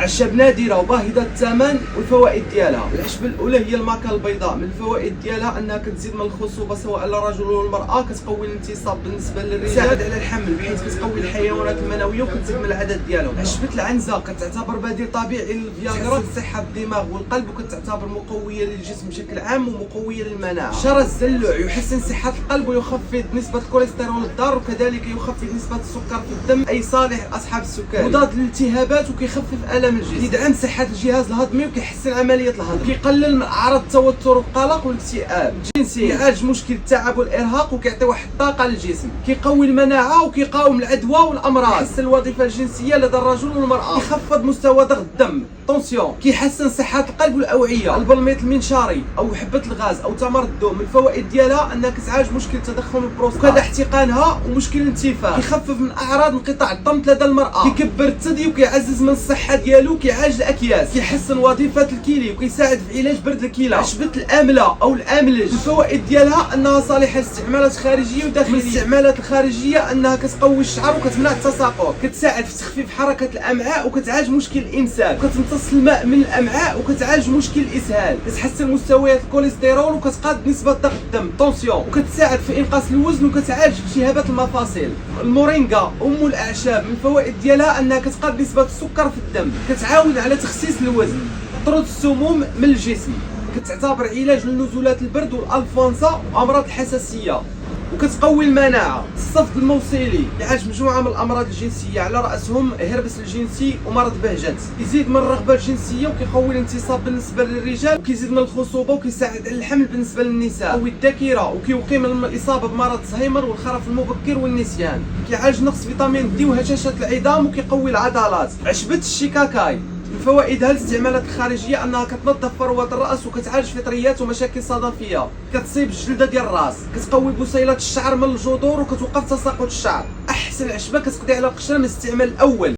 أعشاب نادرة وباهظة الثمن والفوائد ديالها. العشبة الأولى هي الماكا البيضاء. من الفوائد ديالها أنها كتزيد من الخصوبة سواء للرجل ولا المرأة، كتقوي الانتصاب بالنسبة للرجال، كتساعد على الحمل بحيث كتقوي الحيوانات المنوية وكتزيد من العدد ديالهم. عشبة العنزة كتعتبر بديل طبيعي للفياغرا، صحة الدماغ والقلب، وكتعتبر مقوية للجسم بشكل عام ومقوية للمناعة. شرى الزلوع يحسن صحة القلب ويخفض نسبة الكوليسترول الضار، وكذلك يخفض نسبة السكر في الدم أي صالح لأصحاب السكري. مضاد للالتهابات وكيخفف ألم الجسم، يدعم صحة الجهاز الهضمي وكيحسن عملية الهضم، كيقلل من أعراض التوتر والقلق والاكتئاب. الجنسي يعالج مشكل التعب والإرهاق وكيعطي واحد الطاقة للجسم، كيقوي المناعة وكيقاوم العدوى والأمراض، يحسن الوظيفة الجنسية لدى الرجل والمرأة، يخفض مستوى ضغط الدم طونسيون، كيحسن صحة القلب والأوعية. البلميط المنشاري أو حبة الغاز أو تمر الدوم، من الفوائد ديالها أنها كتعالج مشكل تضخم البروستات وكذا احتقانها ومشكل الانتفاخ، كيخفف من أعراض انقطاع الضغط لدى المرأة، كيكبر الثدي وكيعزز من الصحة ديالو، كيعالج الأكياس، كيحسن وظيفة الكلى وكيساعد في علاج برد الكلى. عشبة الآملة أو الآملج، الفوائد ديالها أنها صالحة لاستعمالات خارجية وداخلية. من الاستعمالات الخارجية أنها كتقوي الشعر وكتمنع التساقط، كتساعد في تخفيف حركة الأمعاء وكتعالج مشكل الإمساك، وكتمتص الماء من الأمعاء وكتعالج مشكل الإسهال، كتحسن مستويات الكوليسترول وكتقاد نسبة ضغط الدم طونسيون، وكتساعد في إنقاص الوزن وكتعالج التهابات المفاصل. المورينغا أم الأعشاب، من الفوائد ديالها أنها كتقاد نسبة السكر في الدم، كتعاون على تخسيس الوزن، تطرد السموم من الجسم، كتعتبر علاج لنزلات البرد والأنفلونزا وأمراض الحساسية، وكتقوي المناعة. الصفد الموصلي يعالج مجموعة من الأمراض الجنسية على رأسهم هربس الجنسي ومرض بهجت، يزيد من الرغبة الجنسية وكيقوي الانتصاب بالنسبة للرجال، وكيزيد من الخصوبة وكيساعد على الحمل بالنسبة للنساء، وكيقوي الذاكرة وكيوقي من الإصابة بمرض الزهايمر والخرف المبكر والنسيان، كيعالج نقص فيتامين دي وهشاشة العظام وكيقوي العضلات. عشبة الشيكاكاي، من فوائدها الاستعمالات الخارجيه انها كتنظف فروه الراس وكتعالج فطريات ومشاكل صدفيه، كتصيب الجلده ديال الراس، كتقوي بصيلات الشعر من الجذور وكتوقف تساقط الشعر. احسن عشبه كتقضي على القشره من الاستعمال الاول.